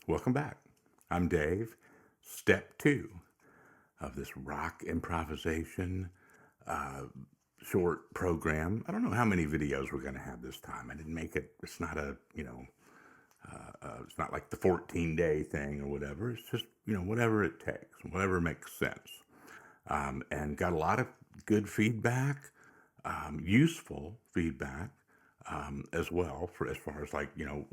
Welcome back. I'm Dave. Step 2 of this rock improvisation uh, short program. I don't know how many videos we're going to have this time. I didn't make it, it's not it's not like the 14-day thing or whatever. It's just, whatever it takes, whatever makes sense. And got a lot of good feedback, useful feedback as well, for as far as like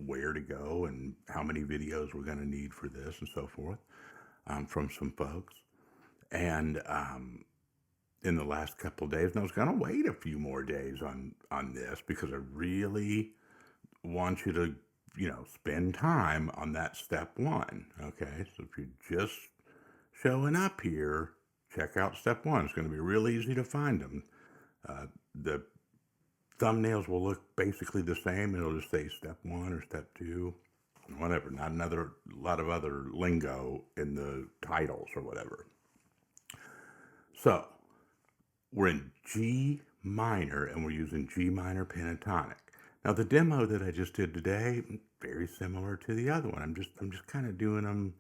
where to go and how many videos we're going to need for this and so forth, from some folks. And in the last couple of days, and I was going to wait a few more days on this because I really want you to spend time on that step 1. Okay, so if you're just showing up here, check out step 1. It's going to be real easy to find them. The thumbnails will look basically the same. It'll just say step 1 or step 2, whatever. Not another lot of other lingo in the titles or whatever. So we're in G minor and we're using G minor pentatonic. Now the demo that I just did today, very similar to the other one. I'm just kind of doing them,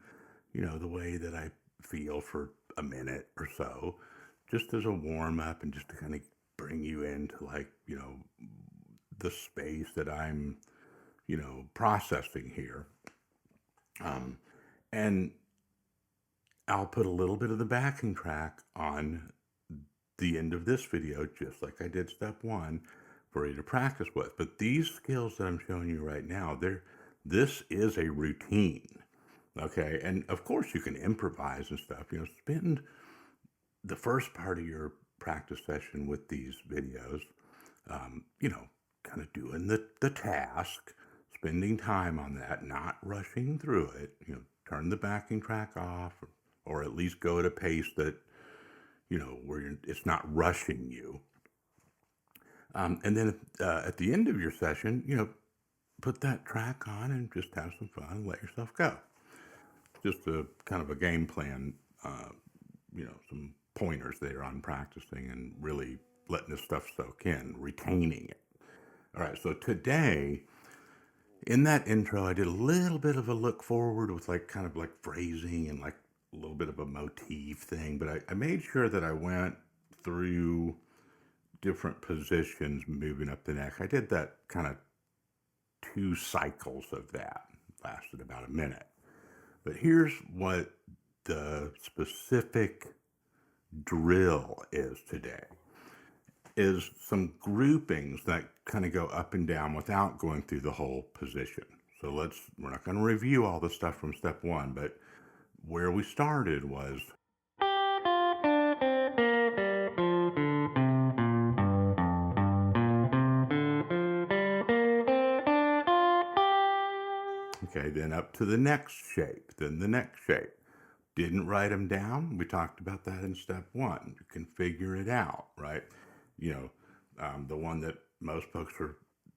the way that I feel for a minute or so, just as a warm up and just to kind of bring you into like, the space that I'm, processing here. And I'll put a little bit of the backing track on the end of this video, just like I did step 1, for you to practice with. But these skills that I'm showing you right now, this is a routine. Okay, and of course you can improvise and stuff. Spend the first part of your practice session with these videos, kind of doing the task, spending time on that, not rushing through it. Turn the backing track off, or at least go at a pace that, where it's not rushing you. And then at the end of your session, put that track on and just have some fun and let yourself go. Just a kind of a game plan, some pointers there on practicing and really letting this stuff soak in, retaining it. All right, so today, in that intro, I did a little bit of a look forward with like kind of like phrasing and like a little bit of a motif thing, but I made sure that I went through different positions moving up the neck. I did that kind of 2 cycles of that, lasted about a minute. But here's what the specific drill is today, is some groupings that kind of go up and down without going through the whole position. So we're not going to review all the stuff from step 1, but where we started was, okay, then up to the next shape, then the next shape. Didn't write them down. We talked about that in step 1. You can figure it out, right? The one that most folks are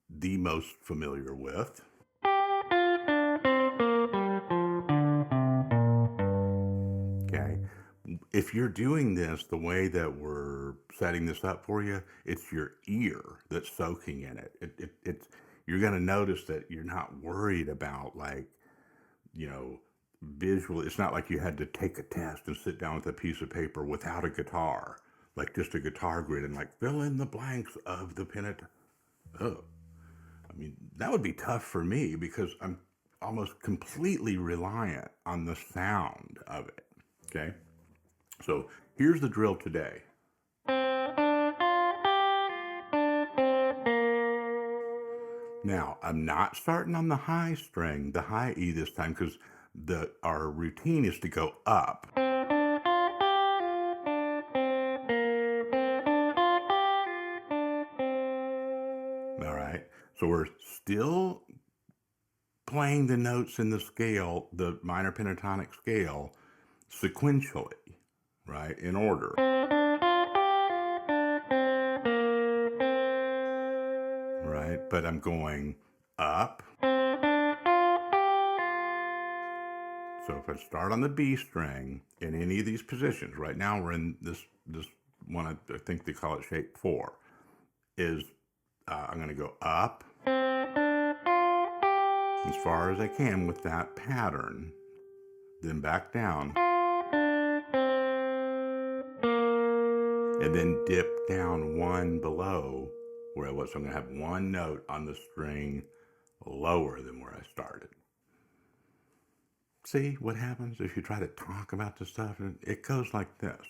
the most familiar with. Okay. If you're doing this the way that we're setting this up for you, it's your ear that's soaking in it. You're going to notice that you're not worried about like, visual. It's not like you had to take a test and sit down with a piece of paper without a guitar, like just a guitar grid and like fill in the blanks of the pentatonic. Oh, I mean, that would be tough for me because I'm almost completely reliant on the sound of it. Okay. So here's the drill today. Now, I'm not starting on the high string, the high E this time, because our routine is to go up. All right. So we're still playing the notes in the scale, the minor pentatonic scale, sequentially, right, in order. Right, but I'm going up. So if I start on the B string in any of these positions, right now we're in this one, I think they call it shape 4, is I'm going to go up, as far as I can with that pattern, then back down, and then dip down one below where I was. So I'm going to have one note on the string lower than where I started. See what happens if you try to talk about this stuff? It goes like this.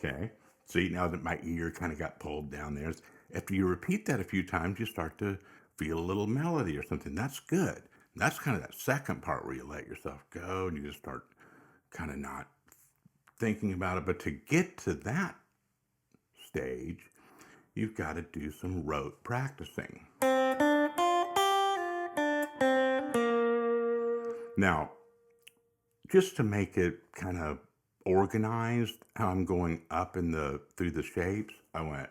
Okay, see, now that my ear kind of got pulled down there, after you repeat that a few times, you start to feel a little melody or something. That's good. That's kind of that second part where you let yourself go and you just start kind of not thinking about it. But to get to that stage, you've got to do some rote practicing. Now, just to make it kind of organized, how I'm going up through the shapes, I went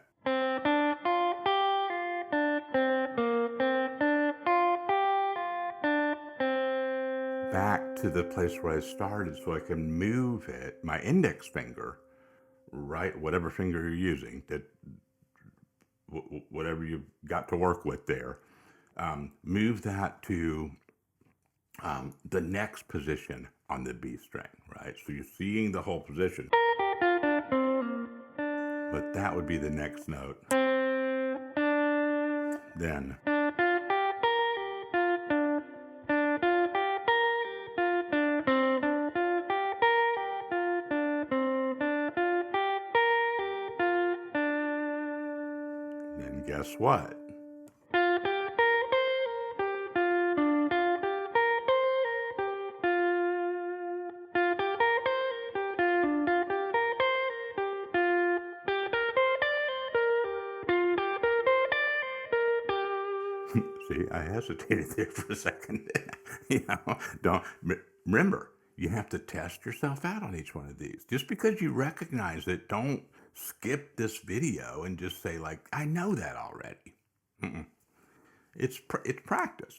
back to the place where I started so I can move it, my index finger, right, whatever finger you're using, that whatever you've got to work with there, move that to the next position on the B string, right? So you're seeing the whole position, but that would be the next note. Then guess what? See, I hesitated there for a second. Don't remember, you have to test yourself out on each one of these. Just because you recognize it, don't skip this video and just say like, I know that already. It's practice.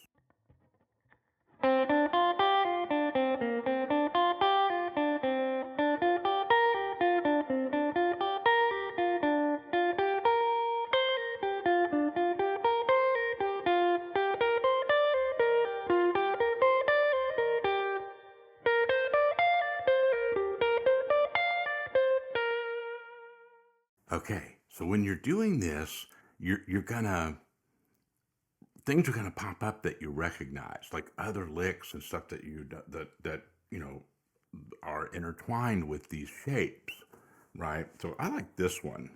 Okay, so when you're doing this, you're gonna, things are gonna pop up that you recognize, like other licks and stuff that are intertwined with these shapes, right? So I like this one.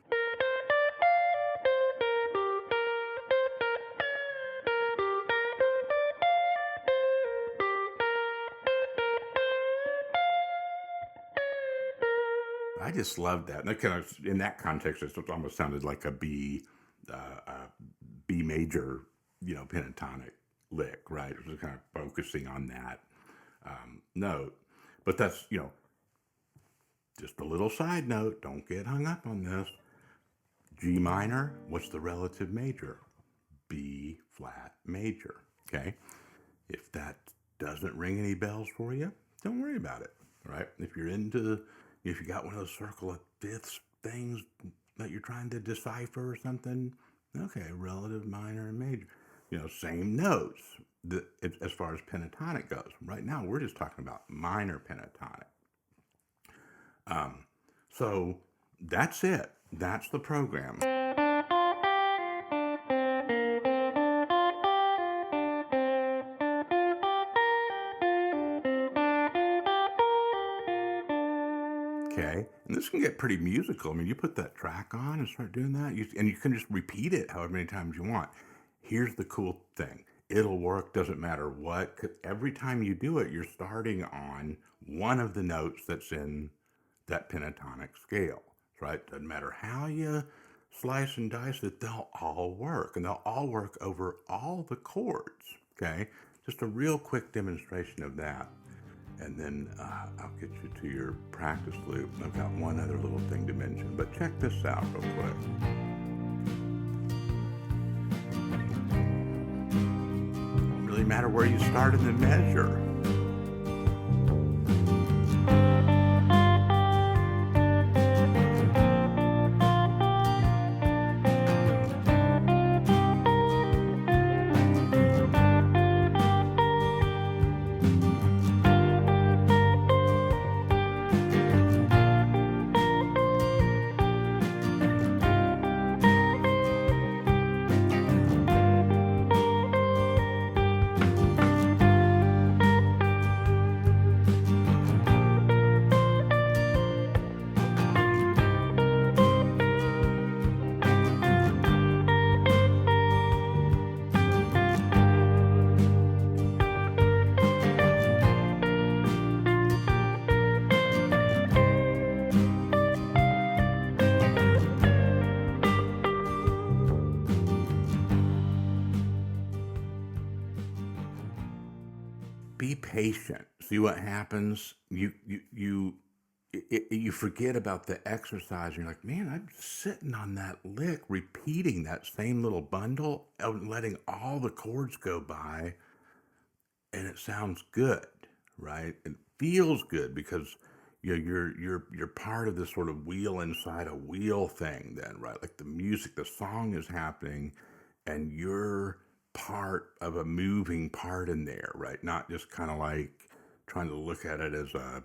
I just love that. And that kind of, in that context, it almost sounded like a B major, pentatonic lick, right? It was kind of focusing on that note. But that's, just a little side note. Don't get hung up on this. G minor, what's the relative major? B flat major, okay? If that doesn't ring any bells for you, don't worry about it, right? If you got one of those circle of fifths things that you're trying to decipher or something, okay, relative, minor, and major. Same notes as far as pentatonic goes. Right now, we're just talking about minor pentatonic. So that's it. That's the program. Okay, and this can get pretty musical. I mean, you put that track on and start doing that, and you can just repeat it however many times you want. Here's the cool thing. It'll work, doesn't matter what, 'cause every time you do it, you're starting on one of the notes that's in that pentatonic scale, right? Doesn't matter how you slice and dice it, they'll all work, and they'll all work over all the chords, okay? Just a real quick demonstration of that. And then I'll get you to your practice loop. I've got one other little thing to mention, but check this out real quick. Doesn't really matter where you start in the measure. patient. See what happens? You forget about the exercise. You're like, man, I'm sitting on that lick, repeating that same little bundle, and letting all the chords go by, and it sounds good, right? It feels good because you're part of this sort of wheel inside a wheel thing. Then, right? Like the music, the song is happening, and you're part of a moving part in there, right? Not just kind of like trying to look at it as a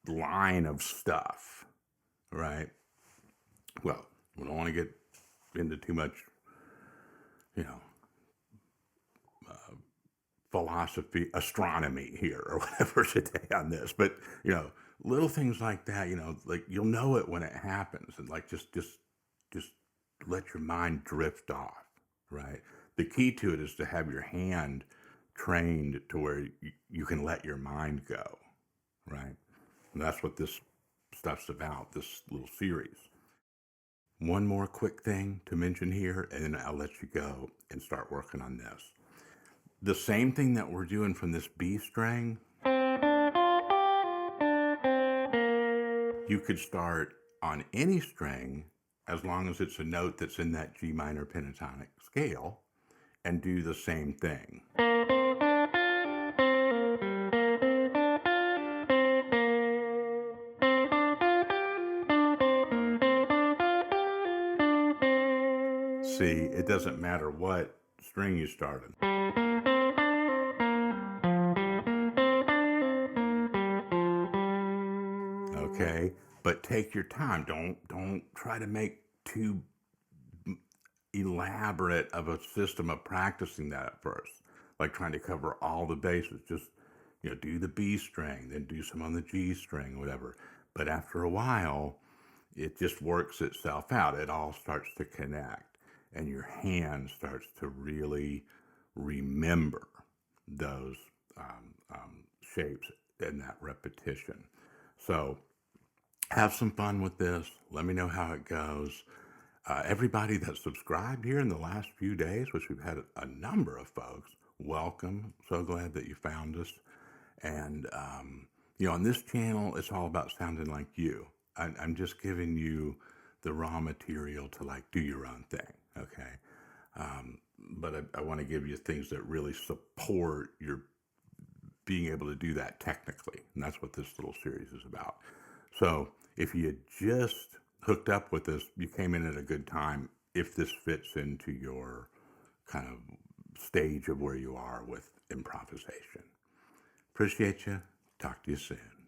line of stuff, right? Well, we don't want to get into too much, you know, philosophy, astronomy here or whatever today on this, but little things like that, like you'll know it when it happens, and like just let your mind drift off, right? The key to it is to have your hand trained to where you can let your mind go, right? And that's what this stuff's about, this little series. One more quick thing to mention here, and then I'll let you go and start working on this. The same thing that we're doing from this B string, you could start on any string as long as it's a note that's in that G minor pentatonic scale, and do the same thing. See, it doesn't matter what string you started. Okay, but take your time. Don't try to make too elaborate of a system of practicing that at first, like trying to cover all the bases. Just do the B string, then do some on the G string, whatever. But after a while, it just works itself out. It all starts to connect, and your hand starts to really remember those shapes and that repetition. So have some fun with this. Let me know how it goes. Everybody that subscribed here in the last few days, which we've had a number of folks, welcome. So glad that you found us. And, on this channel, it's all about sounding like you. I'm just giving you the raw material to like do your own thing, okay? But I want to give you things that really support your being able to do that technically. And that's what this little series is about. So if you just hooked up with this, you came in at a good time if this fits into your kind of stage of where you are with improvisation. Appreciate you. Talk to you soon.